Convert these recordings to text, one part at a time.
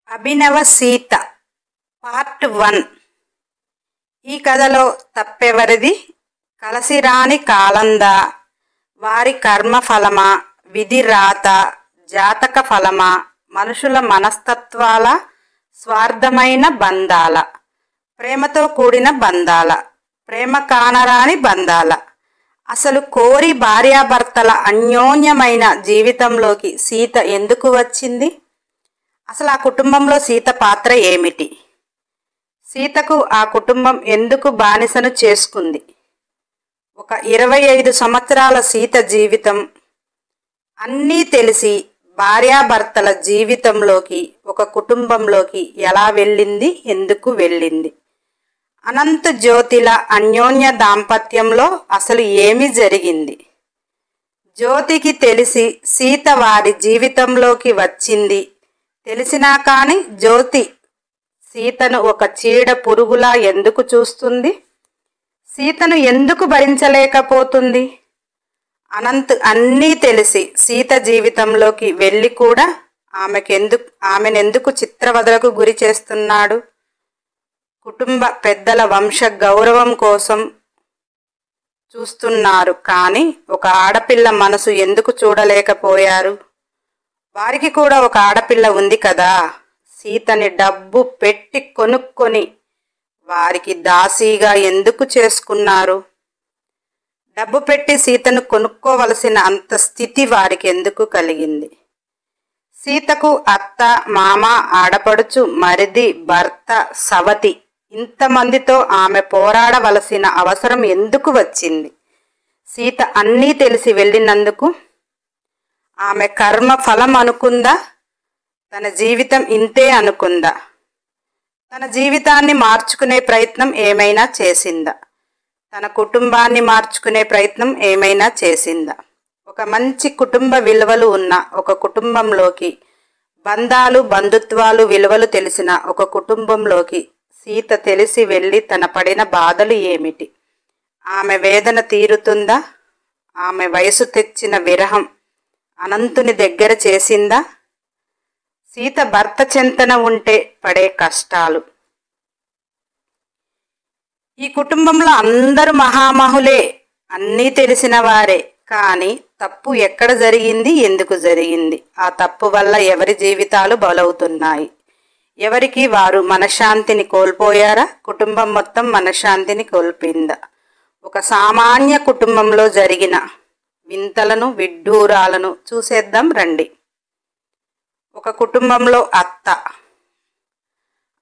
అభినవ సీత పార్ట్ 1. ఈ కథలో తప్పెవరిది? కలసిరాని కాలందా, వారి కర్మఫలమా, విధి రాత, జాతక ఫలమా, మనుషుల మనస్తత్వాల, స్వార్థమైన బంధాల, ప్రేమతో కూడిన బంధాల, ప్రేమ కానరాని బంధాల? అసలు కోరి భార్యాభర్తల అన్యోన్యమైన జీవితంలోకి సీత ఎందుకు వచ్చింది? అసలు ఆ కుటుంబంలో సీత పాత్ర ఏమిటి? సీతకు ఆ కుటుంబం ఎందుకు బానిసను చేసుకుంది? ఒక 25 సంవత్సరాల సీత జీవితం అన్నీ తెలిసి భార్యాభర్తల జీవితంలోకి, ఒక కుటుంబంలోకి ఎలా వెళ్ళింది, ఎందుకు వెళ్ళింది? అనంత జ్యోతిల అన్యోన్య దాంపత్యంలో అసలు ఏమి జరిగింది? జ్యోతికి తెలిసి సీత వారి జీవితంలోకి వచ్చింది తెలిసినా కానీ జ్యోతి సీతను ఒక చీడ పురుగులా ఎందుకు చూస్తుంది? సీతను ఎందుకు భరించలేకపోతుంది? అనంత్ అన్నీ తెలిసి సీత జీవితంలోకి వెళ్ళి కూడా ఆమెనెందుకు చిత్రవదలకు గురి చేస్తున్నాడు? కుటుంబ పెద్దల వంశ గౌరవం కోసం చూస్తున్నారు కానీ ఒక ఆడపిల్ల మనసు ఎందుకు చూడలేకపోయారు? వారికి కూడా ఒక ఆడపిల్ల ఉంది కదా. సీతని డబ్బు పెట్టి కొనుక్కొని వారికి దాసీగా ఎందుకు చేసుకున్నారు? డబ్బు పెట్టి సీతను కొనుక్కోవలసిన అంత స్థితి వారికి ఎందుకు కలిగింది? సీతకు అత్త, మామ, ఆడపడుచు, మరిది, భర్త, సవతి ఇంతమందితో ఆమె పోరాడవలసిన అవసరం ఎందుకు వచ్చింది? సీత అన్నీ తెలిసి వెళ్ళినందుకు ఆమె కర్మ ఫలం అనుకుందా? తన జీవితం ఇంతే అనుకుందా? తన జీవితాన్ని మార్చుకునే ప్రయత్నం ఏమైనా చేసిందా? తన కుటుంబాన్ని మార్చుకునే ప్రయత్నం ఏమైనా చేసిందా? ఒక మంచి కుటుంబ విలువలు ఉన్న ఒక కుటుంబంలోకి, బంధాలు, బంధుత్వాలు, విలువలు తెలిసిన ఒక కుటుంబంలోకి సీత తెలిసి వెళ్ళి తన పడిన బాధలు ఏమిటి? ఆమె వేదన తీరుతుందా? ఆమె వయసు తెచ్చిన విరహం అనంతుని దగ్గర చేసిందా? సీత భర్త చెంతన ఉంటే పడే కష్టాలు. ఈ కుటుంబంలో అందరూ మహామహులే, అన్నీ తెలిసిన వారే. కానీ తప్పు ఎక్కడ జరిగింది, ఎందుకు జరిగింది? ఆ తప్పు వల్ల ఎవరి జీవితాలు బలవుతున్నాయి? ఎవరికి వారు మనశ్శాంతిని కోల్పోయారా? కుటుంబం మొత్తం మనశ్శాంతిని కోల్పోయిందా? ఒక సామాన్య కుటుంబంలో జరిగిన వింతలను, విడ్డూరాలను చూసేద్దాం రండి. ఒక కుటుంబంలో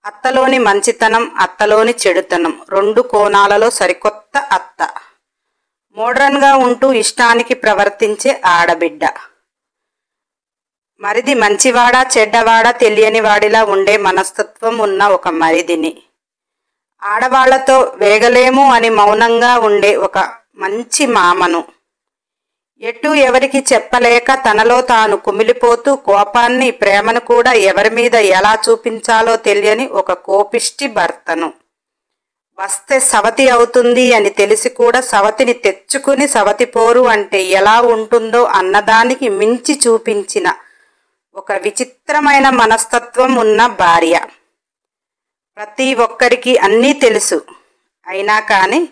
అత్తలోని మంచితనం, అత్తలోని చెడుతనం, 2 కోణాలలో సరికొత్త అత్త. మోడ్రన్గా ఉంటూ ఇష్టానికి ప్రవర్తించే ఆడబిడ్డ. మరిది మంచివాడా చెడ్డవాడా తెలియని వాడిలా ఉండే మనస్తత్వం ఉన్న ఒక మరిదిని. ఆడవాళ్లతో వేగలేము అని మౌనంగా ఉండే ఒక మంచి మామను. ఎటు ఎవరికి చెప్పలేక తనలో తాను కుమిలిపోతూ కోపాన్ని, ప్రేమను కూడా ఎవరి మీద ఎలా చూపించాలో తెలియని ఒక కోపిష్టి భర్తను. వస్తే సవతి అవుతుంది అని తెలిసి కూడా సవతిని తెచ్చుకుని సవతి పోరు అంటే ఎలా ఉంటుందో అన్నదానికి మించి చూపించిన ఒక విచిత్రమైన మనస్తత్వం ఉన్న భార్య. ప్రతి ఒక్కరికి అన్నీ తెలుసు, అయినా కానీ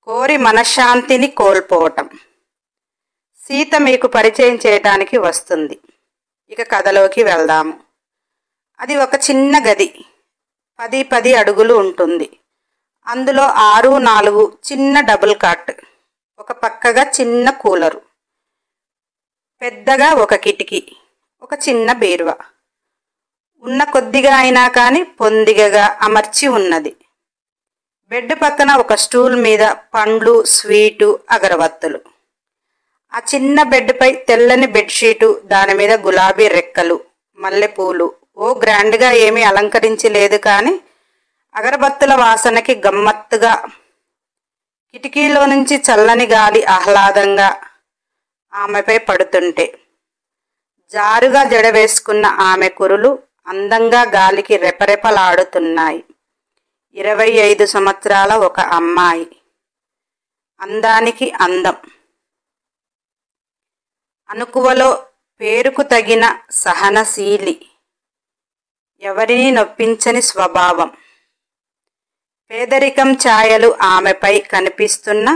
కోరి మనశ్శాంతిని కోల్పోవటం. సీత మీకు పరిచయం చేయడానికి వస్తుంది. ఇక కథలోకి వెళ్దాము. అది ఒక చిన్న గది, 10 అడుగులు ఉంటుంది. అందులో 6-4 చిన్న డబుల్ కాట్, ఒక పక్కగా చిన్న కూలరు, పెద్దగా ఒక కిటికీ, ఒక చిన్న బీరువా. ఉన్న కొద్దిగా అయినా కానీ పొందిగగా అమర్చి ఉన్నది. బెడ్ పక్కన ఒక స్టూల్ మీద పండ్లు, స్వీటు, అగరవత్తులు. ఆ చిన్న బెడ్పై తెల్లని బెడ్షీటు, దాని మీద గులాబీ రెక్కలు, మల్లెపూలు. ఓ గ్రాండ్గా ఏమీ అలంకరించి లేదు కానీ అగరబత్తుల వాసనకి గమ్మత్తుగా, కిటికీలో నుంచి చల్లని గాలి ఆహ్లాదంగా ఆమెపై పడుతుంటే, జారుగా జడ వేసుకున్న ఆమె కురులు అందంగా గాలికి రెపరెపలాడుతున్నాయి. 25 సంవత్సరాల ఒక అమ్మాయి, అందానికి అందం. అనుకువలో పేరుకు తగిన సహనశీలి. ఎవరిని నొప్పించని స్వభావం. పేదరికం ఛాయలు ఆమెపై కనిపిస్తున్న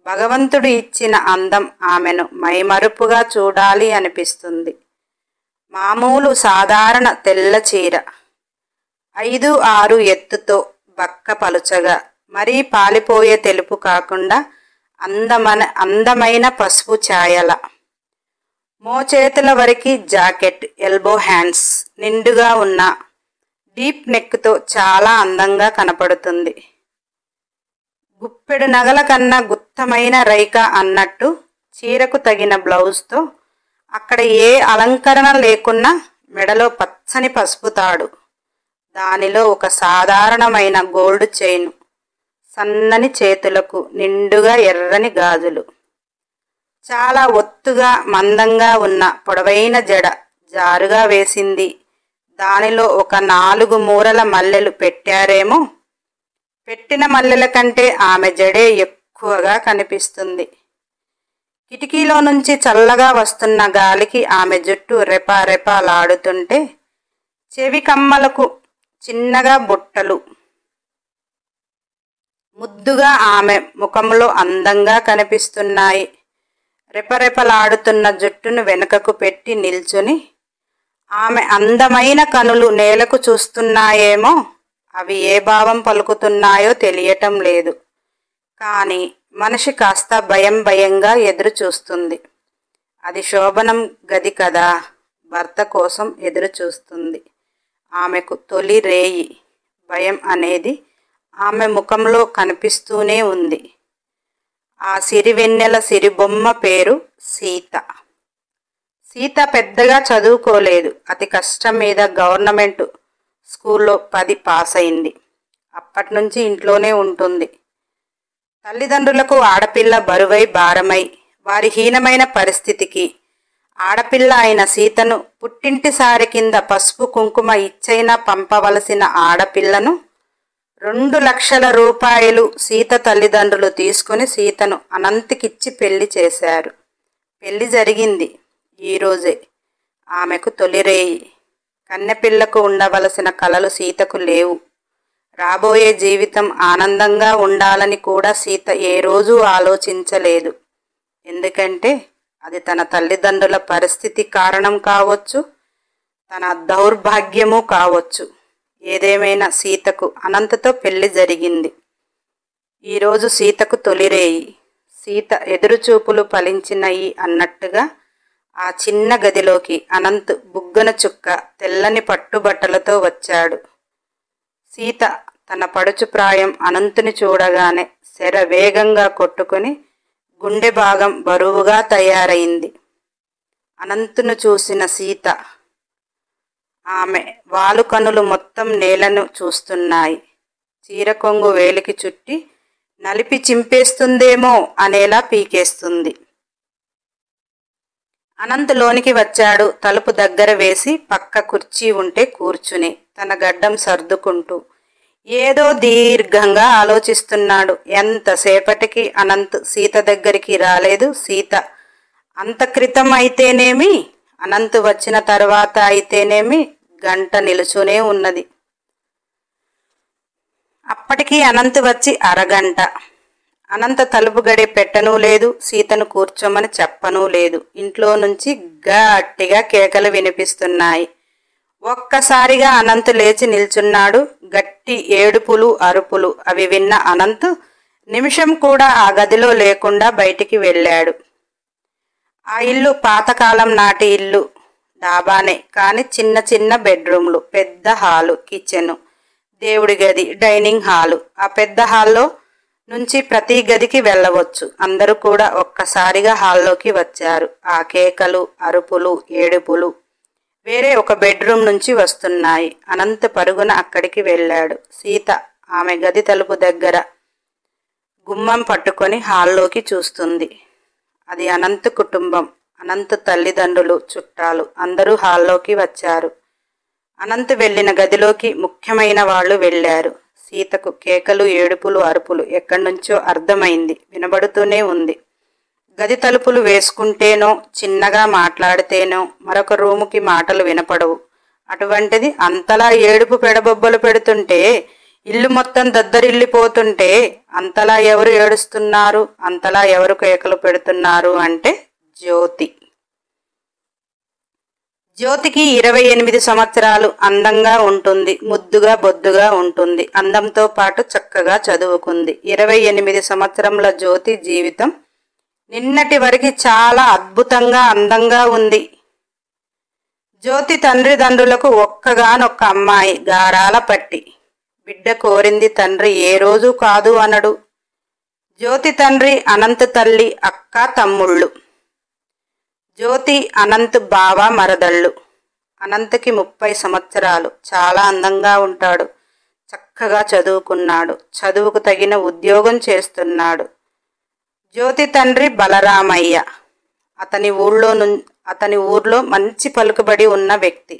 భగవంతుడు ఇచ్చిన అందం ఆమెను మైమరుపుగా చూడాలి అనిపిస్తుంది. మామూలు సాధారణ తెల్ల చీర, 5-6 ఎత్తుతో బక్క పలుచగా, మరీ పాలిపోయే తెలుపు కాకుండా అందమైన పసుపు ఛాయల, మోచేతుల వరకు జాకెట్, ఎల్బో హ్యాండ్స్, నిండుగా ఉన్న డీప్ నెక్తో చాలా అందంగా కనపడుతుంది. గుప్పెడు నగల కన్నా గుత్తమైన రైక అన్నట్టు చీరకు తగిన బ్లౌజ్తో, అక్కడ ఏ అలంకరణ లేకున్నా మెడలో పచ్చని పసుపు తాడు, దానిలో ఒక సాధారణమైన గోల్డ్ చైను, సన్నని చేతులకు నిండుగా ఎర్రని గాజులు, చాలా ఒత్తుగా మందంగా ఉన్న పొడవైన జడ జారుగా వేసింది. దానిలో ఒక 4 మూరల మల్లెలు పెట్టారేమో. పెట్టిన మల్లెల కంటే ఆమె జడే ఎక్కువగా కనిపిస్తుంది. కిటికీలో నుంచి చల్లగా వస్తున్న గాలికి ఆమె జుట్టు రెపారెపాలాడుతుంటే చెవి కమ్మలకు చిన్నగా బుట్టలు ముద్దుగా ఆమె ముఖంలో అందంగా కనిపిస్తున్నాయి. రెపరెపలాడుతున్న జుట్టును వెనుకకు పెట్టి నిల్చుని ఆమె అందమైన కనులు నేలకు చూస్తున్నాయేమో. అవి ఏ భావం పలుకుతున్నాయో తెలియటం లేదు. కానీ మనిషి కాస్త భయంగా ఎదురు చూస్తుంది. అది శోభనం గది కదా, భర్త కోసం ఎదురు చూస్తుంది. ఆమెకు తొలి రేయి. భయం అనేది ఆమె ముఖంలో కనిపిస్తూనే ఉంది. ఆ సిరివెన్నెల సిరిబొమ్మ పేరు సీత. సీత పెద్దగా చదువుకోలేదు. అతి కష్టం మీద గవర్నమెంట్ స్కూల్లో 10 పాస్ అయింది. అప్పటి నుంచి ఇంట్లోనే ఉంటుంది. తల్లిదండ్రులకు ఆడపిల్ల బరువై భారమై వారి హీనమైన పరిస్థితికి ఆడపిల్ల అయిన సీతను పుట్టింటి సారి కింద పసుపు కుంకుమ ఇచ్చైనా పంపవలసిన ఆడపిల్లను 2 లక్షల రూపాయలు సీత తల్లిదండ్రులు తీసుకుని సీతను అనంత్కిచ్చి పెళ్లి చేశారు. పెళ్లి జరిగింది ఈరోజే. ఆమెకు తొలిరేయి. కన్నెపిల్లకు ఉండవలసిన కలలు సీతకు లేవు. రాబోయే జీవితం ఆనందంగా ఉండాలని కూడా సీత ఏ రోజు ఆలోచించలేదు. ఎందుకంటే అది తన తల్లిదండ్రుల పరిస్థితి కారణం కావచ్చు, తన దౌర్భాగ్యము కావచ్చు. ఏదేమైనా సీతకు అనంతతో పెళ్లి జరిగింది. ఈరోజు సీతకు తొలిరేయి. సీత ఎదురుచూపులు ఫలించినయి అన్నట్టుగా ఆ చిన్న గదిలోకి అనంత్ బుగ్గన చుక్క తెల్లని పట్టుబట్టలతో వచ్చాడు. సీత తన పడుచు ప్రాయం అనంతుని చూడగానే శర వేగంగా కొట్టుకుని గుండె భాగం బరువుగా తయారైంది. అనంతును చూసిన సీత ఆమె వాలు కనులు మొత్తం నేలను చూస్తున్నాయి. చీర కొంగు వేలికి చుట్టి నలిపి చింపేస్తుందేమో అనేలా పీకేస్తుంది. అనంత్ లోనికి వచ్చాడు. తలుపు దగ్గర వేసి పక్క కుర్చీ ఉంటే కూర్చుని తన గడ్డం సర్దుకుంటూ ఏదో దీర్ఘంగా ఆలోచిస్తున్నాడు. ఎంతసేపటికి అనంత్ సీత దగ్గరికి రాలేదు. సీత అంత క్రితం అయితేనేమి, అనంత్ వచ్చిన తర్వాత అయితేనేమి గంట నిలుచునే ఉన్నది. అప్పటికి అనంత్ వచ్చి అరగంట. అనంత తలుపు గడి పెట్టనూ లేదు, సీతను కూర్చోమని చెప్పనూ లేదు. ఇంట్లో నుంచి గట్టిగా కేకలు వినిపిస్తున్నాయి. ఒక్కసారిగా అనంత్ లేచి నిల్చున్నాడు. గట్టి ఏడుపులు, అరుపులు. అవి విన్న అనంత్ నిమిషం కూడా ఆ గదిలో లేకుండా బయటికి వెళ్ళాడు. ఆ ఇల్లు పాతకాలం నాటి ఇల్లు. డాబానే, కానీ చిన్న చిన్న బెడ్రూమ్లు, పెద్ద హాలు, కిచెను, దేవుడి గది, డైనింగ్ హాలు. ఆ పెద్ద హాల్లో నుంచి ప్రతి గదికి వెళ్ళవచ్చు. అందరూ కూడా ఒక్కసారిగా హాల్లోకి వచ్చారు. ఆ కేకలు, అరుపులు, ఏడుపులు వేరే ఒక బెడ్రూమ్ నుంచి వస్తున్నాయి. అనంత్ పరుగున అక్కడికి వెళ్ళాడు. సీత ఆమె గది తలుపు దగ్గర గుమ్మం పట్టుకొని హాల్లోకి చూస్తుంది. అది అనంత్ కుటుంబం. అనంత్ తల్లిదండ్రులు, చుట్టాలు అందరూ హాల్లోకి వచ్చారు. అనంత్ వెళ్ళిన గదిలోకి ముఖ్యమైన వాళ్ళు వెళ్ళారు. సీతకు కేకలు, ఏడుపులు, అరుపులు ఎక్కడి నుంచో అర్థమైంది. వినబడుతూనే ఉంది. గది తలుపులు వేసుకుంటేనో, చిన్నగా మాట్లాడితేనో మరొక రూముకి మాటలు వినపడవు. అటువంటిది అంతలా ఏడుపు పెడబొబ్బలు పెడుతుంటే, ఇల్లు మొత్తం దద్దరిల్లిపోతుంటే అంతలా ఎవరు ఏడుస్తున్నారు, అంతలా ఎవరు కేకలు పెడుతున్నారు అంటే జ్యోతి. జ్యోతికి 28 సంవత్సరాలు. అందంగా ఉంటుంది, ముద్దుగా బొద్దుగా ఉంటుంది. అందంతో పాటు చక్కగా చదువుకుంది. 28 సంవత్సరముల జ్యోతి జీవితం నిన్నటి వరకు చాలా అద్భుతంగా అందంగా ఉంది. జ్యోతి తండ్రిదండ్రులకు ఒక్కగానొక్క అమ్మాయి, గారాల పట్టి. బిడ్డ కోరింది తండ్రి ఏ రోజు కాదు అనడు. జ్యోతి తండ్రి అనంత్, తల్లి అక్క తమ్ముళ్ళు. జ్యోతి అనంత్ బావ మరదళ్ళు. అనంత్కి 30 సంవత్సరాలు. చాలా అందంగా ఉంటాడు, చక్కగా చదువుకున్నాడు, చదువుకు తగిన ఉద్యోగం చేస్తున్నాడు. జ్యోతి తండ్రి బలరామయ్య. అతని ఊర్లో మంచి పలుకుబడి ఉన్న వ్యక్తి.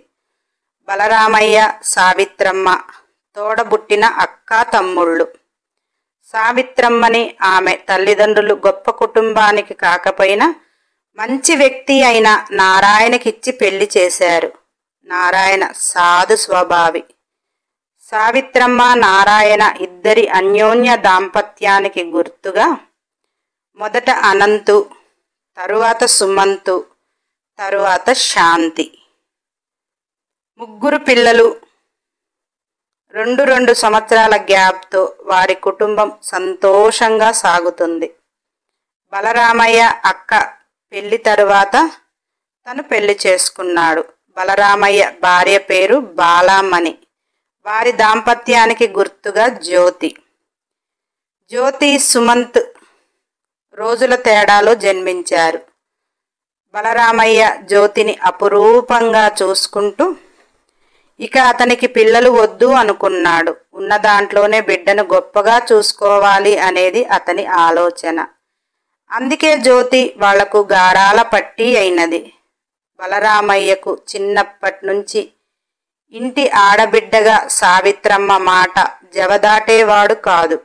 బలరామయ్య, సావిత్రమ్మ తోడబుట్టిన అక్క తమ్ముళ్ళు. సావిత్రమ్మని ఆమె తల్లిదండ్రులు గొప్ప కుటుంబానికి కాకపోయినా మంచి వ్యక్తి అయిన నారాయణకిచ్చి పెళ్లి చేశారు. నారాయణ సాధు స్వభావి. సావిత్రమ్మ, నారాయణ ఇద్దరి అన్యోన్య దాంపత్యానికి గుర్తుగా మొదట అనంతు, తరువాత సుమంతు, తరువాత శాంతి. ముగ్గురు పిల్లలు. 2 సంవత్సరాల గ్యాప్తో వారి కుటుంబం సంతోషంగా సాగుతుంది. బలరామయ్య అక్క పెళ్లి తరువాత తను పెళ్లి చేసుకున్నాడు. బలరామయ్య భార్య పేరు బాలామణి. వారి దాంపత్యానికి గుర్తుగా జ్యోతి. జ్యోతి, సుమంత్ రోజుల తేడాలో జన్మించారు. బలరామయ్య జ్యోతిని అపురూపంగా చూసుకుంటూ ఇక అతనికి పిల్లలు వద్దు అనుకున్నాడు. ఉన్న దాంట్లోనే బిడ్డను గొప్పగా చూసుకోవాలి అనేది అతని ఆలోచన. అందుకే జ్యోతి వాళ్లకు గారాల పట్టి అయినది. బలరామయ్యకు చిన్నప్పటి నుంచి ఇంటి ఆడబిడ్డగా సావిత్రమ్మ మాట జవదాటేవాడు కాదు.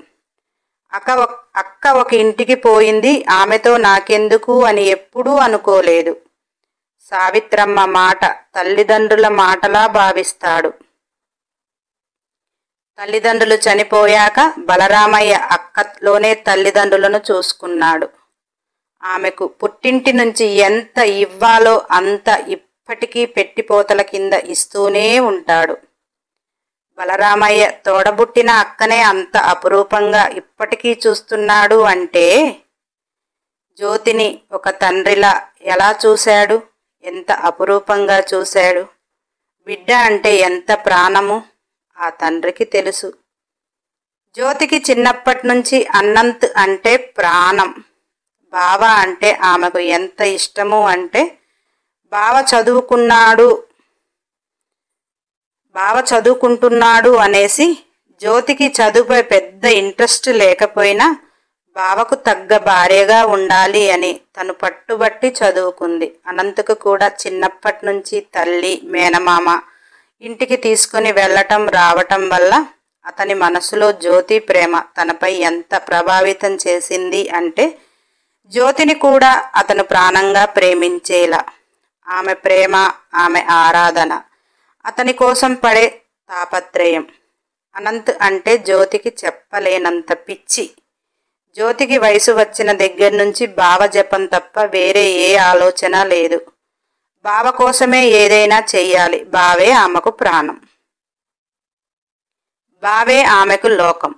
అక్క ఒక ఇంటికి పోయింది, ఆమెతో నాకెందుకు అని ఎప్పుడూ అనుకోలేదు. సావిత్రమ్మ మాట తల్లిదండ్రుల మాటలా భావిస్తాడు. తల్లిదండ్రులు చనిపోయాక బలరామయ్య అక్కలోనే తల్లిదండ్రులను చూసుకున్నాడు. ఆమెకు పుట్టింటి నుంచి ఎంత ఇవ్వాలో అంత ఇప్పటికీ పెట్టిపోతల కింద ఇస్తూనే ఉంటాడు. బలరామయ్య తోడబుట్టిన అక్కనే అంత అపురూపంగా ఇప్పటికీ చూస్తున్నాడు అంటే జ్యోతిని ఒక తండ్రిలా ఎలా చూశాడు, ఎంత అపురూపంగా చూశాడు. బిడ్డ అంటే ఎంత ప్రాణము ఆ తండ్రికి తెలుసు. జ్యోతికి చిన్నప్పటి నుంచి అనంత్ అంటే ప్రాణం. బావ అంటే ఆమెకు ఎంత ఇష్టము అంటే బావ చదువుకుంటున్నాడు అనేసి జ్యోతికి చదువుపై పెద్ద ఇంట్రెస్ట్ లేకపోయినా బావకు తగ్గ భార్యగా ఉండాలి అని తను పట్టుబట్టి చదువుకుంది. అనంతకు కూడా చిన్నప్పటి నుంచి తల్లి, మేనమామ ఇంటికి తీసుకుని వెళ్ళటం రావటం వల్ల అతని మనసులో జ్యోతి ప్రేమ తనపై ఎంత ప్రభావితం చేసింది అంటే జ్యోతిని కూడా అతను ప్రాణంగా ప్రేమించేలా. ఆమె ప్రేమ, ఆమె ఆరాధన, అతని కోసం పడే తాపత్రయం. అనంత్ అంటే జ్యోతికి చెప్పలేనంత పిచ్చి. జ్యోతికి వయసు వచ్చిన దగ్గర నుంచి బావ జపం తప్ప వేరే ఏ ఆలోచన లేదు. బావ కోసమే ఏదైనా చెయ్యాలి. బావే ఆమెకు ప్రాణం, బావే ఆమెకు లోకం.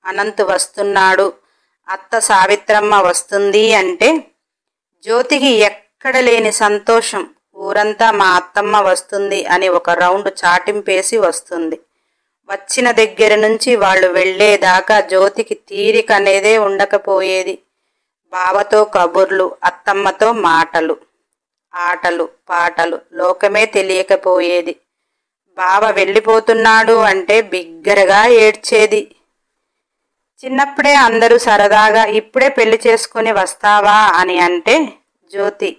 అనంత్ వస్తున్నాడు, అత్త సావిత్రమ్మ వస్తుంది అంటే జ్యోతికి ఎక్కడ లేని సంతోషం. ఊరంతా మా అత్తమ్మ వస్తుంది అని ఒక రౌండ్ చాటింపేసి వస్తుంది. వచ్చిన దగ్గర నుంచి వాళ్ళు వెళ్ళేదాకా జ్యోతికి తీరిక అనేదే ఉండకపోయేది. బావతో కబుర్లు, అత్తమ్మతో మాటలు, ఆటలు పాటలు, లోకమే తెలియకపోయేది. బావ వెళ్ళిపోతున్నాడు అంటే బిగ్గరగా ఏడ్చేది. చిన్నప్పుడే అందరూ సరదాగా ఇప్పుడే పెళ్లి చేసుకుని వస్తావా అని అంటే జ్యోతి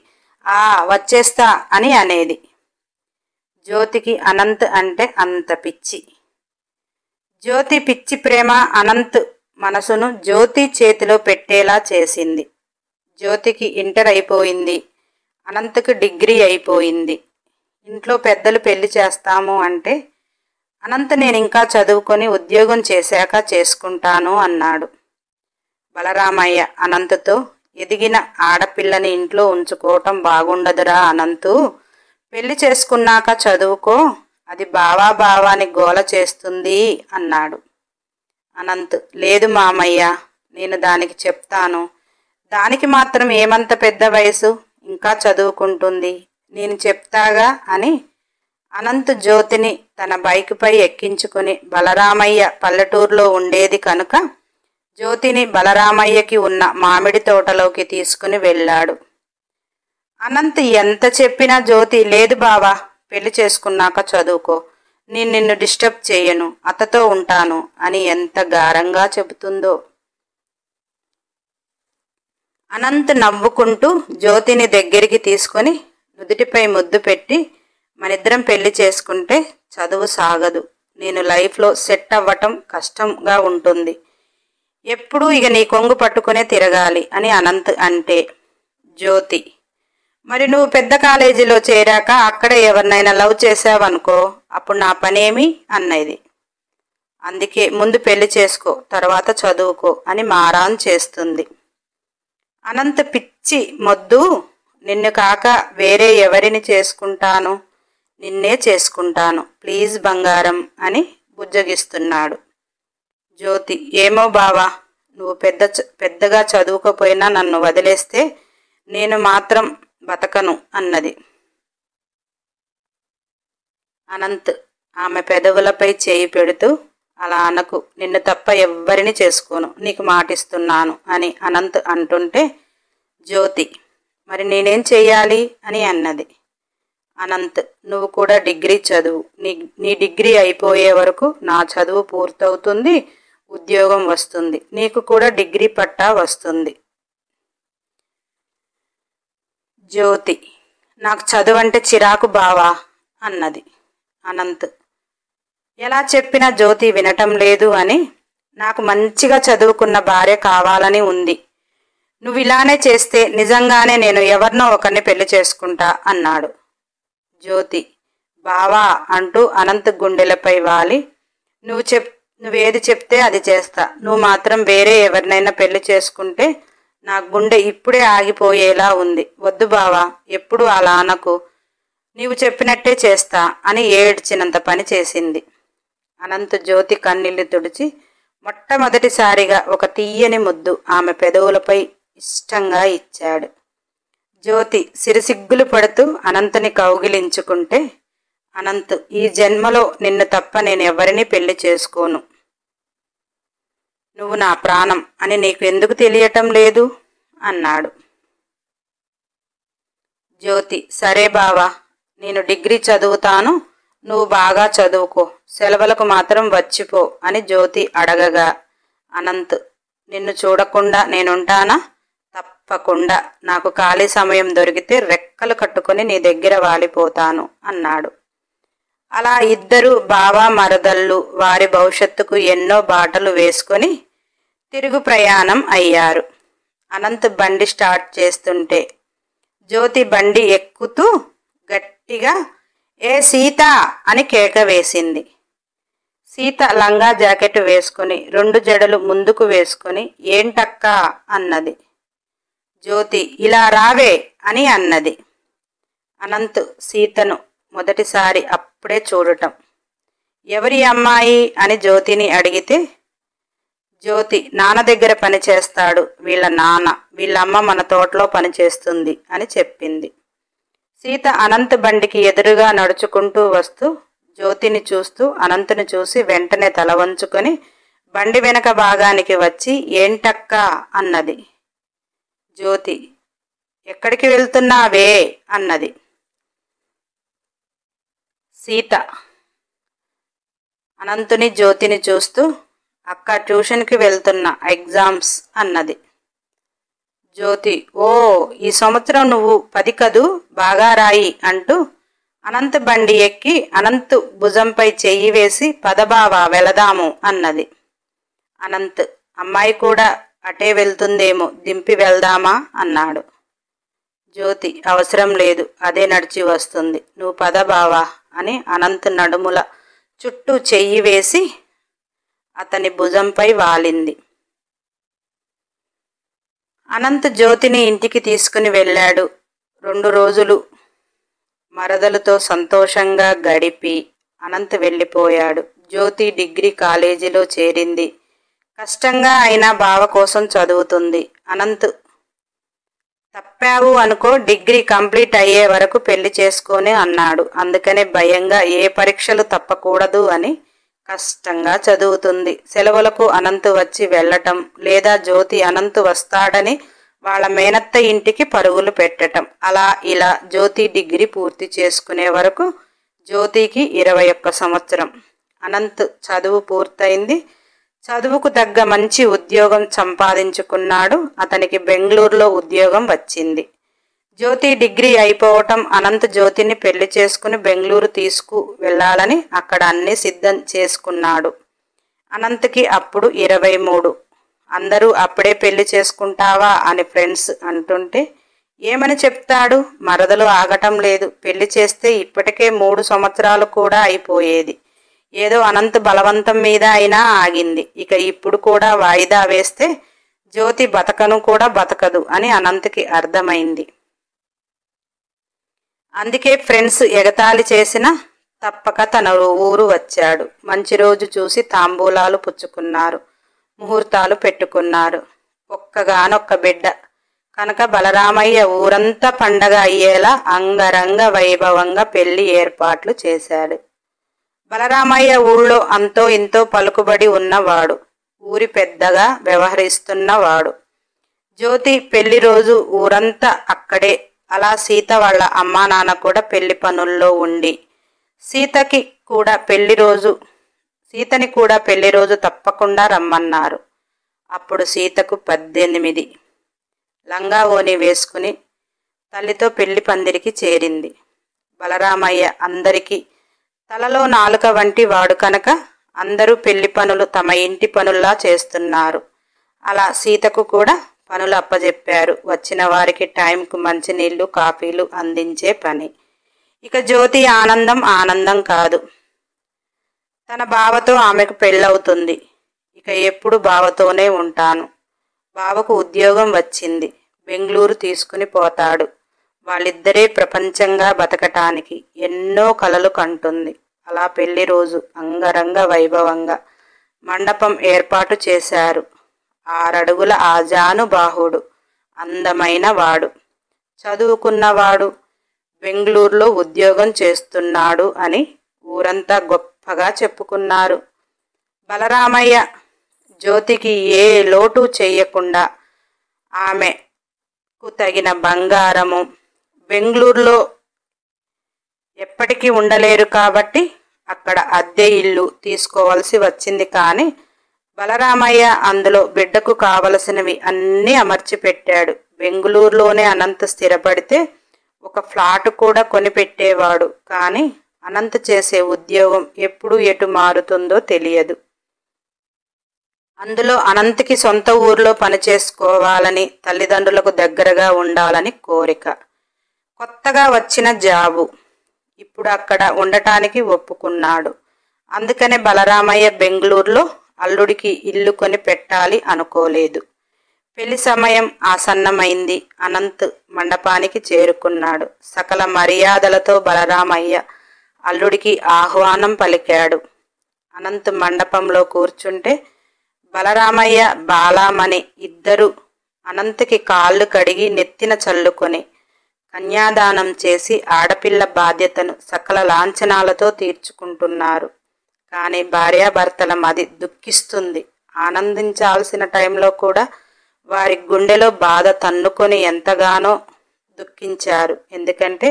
వచ్చేస్తా అని అనేది. జ్యోతికి అనంత్ అంటే అంత పిచ్చి. జ్యోతి పిచ్చి ప్రేమ అనంత్ మనసును జ్యోతి చేతిలో పెట్టేలా చేసింది. జ్యోతికి ఇంటర్ అయిపోయింది, అనంత్కి డిగ్రీ అయిపోయింది. ఇంట్లో పెద్దలు పెళ్లి చేస్తాము అంటే అనంత్ నేను ఇంకా చదువుకొని ఉద్యోగం చేశాక చేసుకుంటాను అన్నాడు. బలరామయ్య అనంత్తో ఎదిగిన ఆడపిల్లని ఇంట్లో ఉంచుకోవటం బాగుండదురా అనంతు, పెళ్లి చేసుకున్నాక చదువుకో, అది బావాని గోల చేస్తుంది అన్నాడు. అనంత్ లేదు మామయ్య, నేను దానికి చెప్తాను, దానికి మాత్రం ఏమంత పెద్ద వయసు, ఇంకా చదువుకుంటుంది, నేను చెప్తాగా అని అనంత్ జ్యోతిని తన బైక్పై ఎక్కించుకుని బలరామయ్య పల్లెటూరులో ఉండేది కనుక జ్యోతిని బలరామయ్యకి ఉన్న మామిడి తోటలోకి తీసుకుని వెళ్ళాడు. అనంత్ ఎంత చెప్పినా జ్యోతి లేదు బావా, పెళ్లి చేసుకున్నాక చదువుకో, నేను నిన్ను డిస్టర్బ్ చేయను, అత్తతో ఉంటాను అని ఎంత గారంగా చెబుతుందో. అనంత్ నవ్వుకుంటూ జ్యోతిని దగ్గరికి తీసుకొని నుదుటిపై ముద్దు పెట్టి మనిద్దరం పెళ్లి చేసుకుంటే చదువు సాగదు, నేను లైఫ్లో సెట్ అవ్వటం కష్టంగా ఉంటుంది, ఎప్పుడూ ఇక నీ కొంగు పట్టుకునే తిరగాలి అని అనంత్ అంటే జ్యోతి మరి నువ్వు పెద్ద కాలేజీలో చేరాక అక్కడ ఎవరినైనా లవ్ చేసావనుకో అప్పుడు నా పనేమి అన్నది. అందుకే ముందు పెళ్లి చేసుకో, తర్వాత చదువుకో అని మారాన్ చేస్తుంది. అనంత్ పిచ్చి మొద్దు, నిన్ను కాక వేరే ఎవరిని చేసుకుంటాను, నిన్నే చేసుకుంటాను, ప్లీజ్ బంగారం అని బుజ్జగిస్తున్నాడు. జ్యోతి ఏమో బావా, నువ్వు పెద్దగా చదువుకోపోయినా నన్ను వదిలేస్తే నేను మాత్రం బతకను అన్నది. అనంత్ ఆమె పెదవులపై చేయి పెడుతూ అలా అనకు, నిన్ను తప్ప ఎవ్వరిని చేసుకోను, నీకు మాటిస్తున్నాను అని అనంత్ అంటుంటే జ్యోతి మరి నేనేం చెయ్యాలి అని అన్నది. అనంత్ నువ్వు కూడా డిగ్రీ చదువు, నీ డిగ్రీ అయిపోయే వరకు నా చదువు పూర్తవుతుంది, ఉద్యోగం వస్తుంది, నీకు కూడా డిగ్రీ పట్టా వస్తుంది. జ్యోతి నాకు చదువు అంటే చిరాకు బావా అన్నది. అనంత్ ఎలా చెప్పినా జ్యోతి వినటం లేదు అని నాకు మంచిగా చదువుకున్న భార్య కావాలని ఉంది, నువ్వు ఇలానే చేస్తే నిజంగానే నేను ఎవరినో ఒకరిని పెళ్లి చేసుకుంటా అన్నాడు. జ్యోతి బావా అంటూ అనంత్ గుండెలపై వాలి నువ్వేది చెప్తే అది చేస్తా, నువ్వు మాత్రం వేరే ఎవరినైనా పెళ్లి చేసుకుంటే నా గుండె ఇప్పుడే ఆగిపోయేలా ఉంది, వద్దు బావా, ఎప్పుడు అలా అనకు, నీవు చెప్పినట్టే చేస్తా అని ఏడ్చినంత పని చేసింది. అనంత్ జ్యోతి కన్నీళ్లు తుడిచి మొట్టమొదటిసారిగా ఒక తీయని ముద్దు ఆమె పెదవులపై ఇష్టంగా ఇచ్చాడు. జ్యోతి సిరిసిగ్గులు పడుతూ అనంతుని కౌగిలించుకుంటే అనంత్ ఈ జన్మలో నిన్ను తప్ప నేను ఎవరిని పెళ్లి చేసుకోను, నువ్వు నా ప్రాణం అని నీకు ఎందుకు తెలియటం లేదు అన్నాడు. జ్యోతి సరే బావా, నేను డిగ్రీ చదువుతాను, నువ్వు బాగా చదువుకో, సెలవులకు మాత్రం వచ్చిపో అని జ్యోతి అడగగా అనంత్ నిన్ను చూడకుండా నేనుంటానా, తప్పకుండా నాకు ఖాళీ సమయం దొరికితే రెక్కలు కట్టుకొని నీ దగ్గర వాలిపోతాను అన్నాడు. అలా ఇద్దరు బావా మరదళ్ళు వారి భవిష్యత్తుకు ఎన్నో బాటలు వేసుకొని తిరుగు ప్రయాణం అయ్యారు. అనంత్ బండి స్టార్ట్ చేస్తుంటే జ్యోతి బండి ఎక్కుతూ గట్టిగా ఏ సీత అని కేక వేసింది. సీత లంగా జాకెట్ వేసుకొని 2 జడలు ముందుకు వేసుకొని ఏంటక్కా అన్నది. జ్యోతి ఇలా రావే అని అన్నది. అనంత్ సీతను మొదటిసారి అప్పుడే చూడటం. ఎవరి అమ్మాయి అని జ్యోతిని అడిగితే జ్యోతి నాన్న దగ్గర పని చేస్తాడు, వీళ్ళ నాన్న, వీళ్ళమ్మ మన తోటలో పనిచేస్తుంది అని చెప్పింది. సీత అనంత్ బండికి ఎదురుగా నడుచుకుంటూ వస్తూ జ్యోతిని చూస్తూ అనంతుని చూసి వెంటనే తల వంచుకొని బండి వెనక భాగానికి వచ్చి ఏంటక్కా అన్నది. జ్యోతి ఎక్కడికి వెళ్తున్నావే అన్నది. సీత అనంతుని జ్యోతిని చూస్తూ అక్క ట్యూషన్కి వెళ్తున్నా, ఎగ్జామ్స్ అన్నది. జ్యోతి ఓ ఈ సంవత్సరం నువ్వు 10 కదూ, బాగా రాయి అంటూ అనంత్ బండి ఎక్కి అనంత్ భుజంపై చెయ్యి వేసి పదబావా వెళదాము అన్నది. అనంత్ అమ్మాయి కూడా అటే వెళ్తుందేమో, దింపి వెళ్దామా అన్నాడు. జ్యోతి, అవసరం లేదు, అదే నడిచి వస్తుంది, నువ్వు పద బావా అని అనంత్ నడుముల చుట్టూ చెయ్యి వేసి అతని భుజంపై వాలింది. అనంత్ జ్యోతిని ఇంటికి తీసుకుని వెళ్ళాడు. 2 రోజులు మరదలతో సంతోషంగా గడిపి అనంత్ వెళ్ళిపోయాడు. జ్యోతి డిగ్రీ కాలేజీలో చేరింది. కష్టంగా అయినా బావ కోసం చదువుతుంది. అనంత్, తప్పావు అనుకో, డిగ్రీ కంప్లీట్ అయ్యే వరకు పెళ్లి చేసుకొని అన్నాడు. అందుకనే భయంగా ఏ పరీక్షలు తప్పకూడదు అని కష్టంగా చదువుతుంది. సెలవులకు అనంత్ వచ్చి వెళ్ళటం, లేదా జ్యోతి అనంత్ వస్తాడని వాళ్ళ మేనత్త ఇంటికి పరుగులు పెట్టటం. అలా ఇలా జ్యోతి డిగ్రీ పూర్తి చేసుకునే వరకు జ్యోతికి 21 సంవత్సరం. అనంత్ చదువు పూర్తయింది. చదువుకు తగ్గ మంచి ఉద్యోగం సంపాదించుకున్నాడు. అతనికి బెంగళూరులో ఉద్యోగం వచ్చింది. జ్యోతి డిగ్రీ అయిపోవటం అనంత్ జ్యోతిని పెళ్లి చేసుకుని బెంగళూరు తీసుకు వెళ్ళాలని అక్కడ అన్ని సిద్ధం చేసుకున్నాడు. అనంత్కి అప్పుడు 23. అందరూ అప్పుడే పెళ్లి చేసుకుంటావా అని ఫ్రెండ్స్ అంటుంటే ఏమని చెప్తాడు? మరదలు ఆగటం లేదు. పెళ్లి చేస్తే ఇప్పటికే 3 సంవత్సరాలు కూడా అయిపోయేది. ఏదో అనంత్ బలవంతం మీద అయినా ఆగింది. ఇక ఇప్పుడు కూడా వాయిదా వేస్తే జ్యోతి బతకను కూడా బతకదు అని అనంత్కి అర్థమైంది. అందుకే ఫ్రెండ్స్ ఎగతాళి చేసిన తప్పక తన ఊరు వచ్చాడు. మంచి రోజు చూసి తాంబూలాలు పుచ్చుకున్నారు. ముహూర్తాలు పెట్టుకున్నారు. ఒక్కగానొక్క బిడ్డ కనుక బలరామయ్య ఊరంతా పండగ అయ్యేలా అంగరంగ వైభవంగా పెళ్లి ఏర్పాట్లు చేశాడు. బలరామయ్య ఊళ్ళో అంతో ఇంతో పలుకుబడి ఉన్నవాడు. ఊరి పెద్దగా వ్యవహరిస్తున్నవాడు. జ్యోతి పెళ్లి రోజు ఊరంతా అక్కడే. అలా సీత వాళ్ళ అమ్మా నాన్న కూడా పెళ్లి పనుల్లో ఉండి సీతని కూడా పెళ్లి రోజు తప్పకుండా రమ్మన్నారు. అప్పుడు సీతకు 18. లంగా ఓని వేసుకుని తల్లితో పెళ్లి పందిరికి చేరింది. బలరామయ్య అందరికీ తలలో నాలుక వంటి వాడు కనుక అందరూ పెళ్లి పనులు తమ ఇంటి పనుల్లా చేస్తున్నారు. అలా సీతకు కూడా పనులు అప్పజెప్పారు. వచ్చిన వారికి టైంకు మంచినీళ్లు కాఫీలు అందించే పని. ఇక జ్యోతి ఆనందం కాదు. తన బావతో ఆమెకు పెళ్ళవుతుంది. ఇక ఎప్పుడు బావతోనే ఉంటాను. బావకు ఉద్యోగం వచ్చింది. బెంగళూరు తీసుకుని పోతాడు. వాళ్ళిద్దరే ప్రపంచంగా బతకటానికి ఎన్నో కలలు కంటుంది. అలా పెళ్లి రోజు అంగరంగ వైభవంగా మండపం ఏర్పాటు చేశారు. 6 అడుగుల ఆజానుబాహుడు, అందమైన వాడు, చదువుకున్నవాడు, బెంగళూరులో ఉద్యోగం చేస్తున్నాడు అని ఊరంతా గొప్పగా చెప్పుకున్నారు. బలరామయ్య జ్యోతికి ఏ లోటు చెయ్యకుండా ఆమెకు తగిన బంగారము, బెంగళూరులో ఎప్పటికీ ఉండలేరు కాబట్టి అక్కడ అద్దె ఇల్లు తీసుకోవాల్సి వచ్చింది. కానీ బలరామయ్య అందులో బిడ్డకు కావలసినవి అన్నీ అమర్చి పెట్టాడు. బెంగళూరులోనే అనంత్ స్థిరపడితే ఒక ఫ్లాట్ కూడా కొనిపెట్టేవాడు. కానీ అనంత్ చేసే ఉద్యోగం ఎప్పుడు ఎటు మారుతుందో తెలియదు. అందులో అనంత్కి సొంత ఊర్లో పనిచేసుకోవాలని, తల్లిదండ్రులకు దగ్గరగా ఉండాలని కోరిక. కొత్తగా వచ్చిన జాబు. ఇప్పుడు అక్కడ ఉండటానికి ఒప్పుకున్నాడు. అందుకనే బలరామయ్య బెంగళూరులో అల్లుడికి ఇల్లు కొని పెట్టాలి అనుకోలేదు. పెళ్లి సమయం ఆసన్నమైంది. అనంత్ మండపానికి చేరుకున్నాడు. సకల మర్యాదలతో బలరామయ్య అల్లుడికి ఆహ్వానం పలికాడు. అనంత్ మండపంలో కూర్చుంటే బలరామయ్య, బాలామణి ఇద్దరు అనంత్కి కాళ్ళు కడిగి నెత్తిన చల్లుకొని కన్యాదానం చేసి ఆడపిల్ల బాధ్యతను సకల లాంఛనాలతో తీర్చుకుంటున్నారు. కానీ భార్యాభర్తల మది దుఃఖిస్తుంది. ఆనందించాల్సిన టైంలో కూడా వారి గుండెలో బాధ తన్నుకొని ఎంతగానో దుఃఖించారు. ఎందుకంటే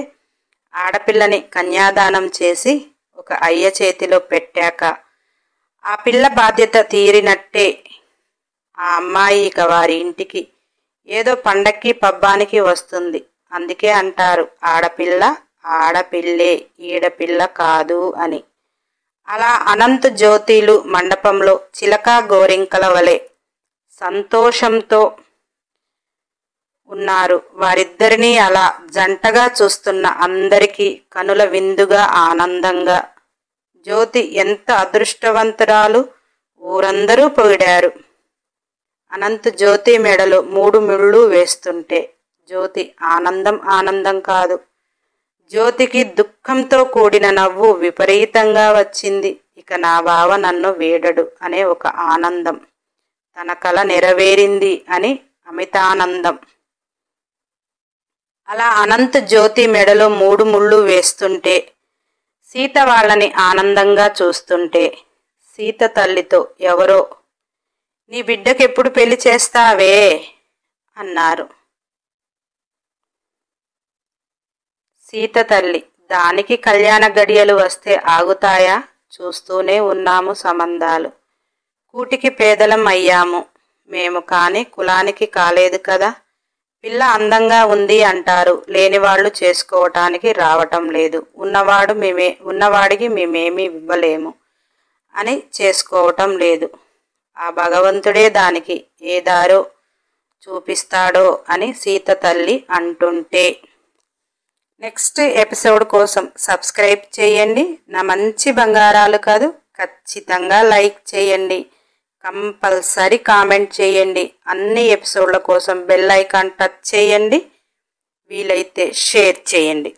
ఆడపిల్లని కన్యాదానం చేసి ఒక అయ్య చేతిలో పెట్టాక ఆ పిల్ల బాధ్యత తీరినట్టే. ఆ అమ్మాయి ఇక వారి ఇంటికి ఏదో పండక్కి పబ్బానికి వస్తుంది. అందుకే అంటారు, ఆడపిల్ల ఆడపిల్లే, ఈడపిల్ల కాదు అని. అలా అనంత్ జ్యోతిలు మండపంలో చిలక గోరింకల వలె సంతోషంతో ఉన్నారు. వారిద్దరినీ అలా జంటగా చూస్తున్న అందరికీ కనుల విందుగా ఆనందంగా. జ్యోతి ఎంత అదృష్టవంతురాలు! ఊరందరూ పొగిడారు. అనంత్ జ్యోతి మెడలో 3 ముళ్ళు వేస్తుంటే జ్యోతి ఆనందం కాదు. జ్యోతికి దుఃఖంతో కూడిన నవ్వు విపరీతంగా వచ్చింది. ఇక నా బావ నన్ను వీడడు అనే ఒక ఆనందం, తన కల నెరవేరింది అని అమితానందం. అలా అనంత్ జ్యోతి మెడలో 3 ముళ్ళు వేస్తుంటే సీత వాళ్ళని ఆనందంగా చూస్తుంటే సీత తల్లితో ఎవరో, నీ బిడ్డకెప్పుడు పెళ్లి చేస్తావే అన్నారు. సీత తల్లి, దానికి కళ్యాణ గడియలు వస్తే ఆగుతాయా? చూస్తూనే ఉన్నాము సంబంధాలు. కూటికి పేదలం అయ్యాము మేము, కానీ కులానికి కాలేదు కదా. పిల్ల అందంగా ఉంది అంటారు, లేనివాళ్ళు చేసుకోవటానికి రావటం లేదు. ఉన్నవాడికి మేమేమీ ఇవ్వలేము అని చేసుకోవటం లేదు. ఆ భగవంతుడే దానికి ఏ దారో చూపిస్తాడో అని సీత తల్లి అంటుంటే. నెక్స్ట్ ఎపిసోడ్ కోసం సబ్స్క్రైబ్ చేయండి. నా మంచి బంగారాలు కాదు, ఖచ్చితంగా లైక్ చేయండి. కంపల్సరీ కామెంట్ చేయండి. అన్ని ఎపిసోడ్ల కోసం బెల్ ఐకాన్ టచ్ చేయండి. వీలైతే షేర్ చేయండి.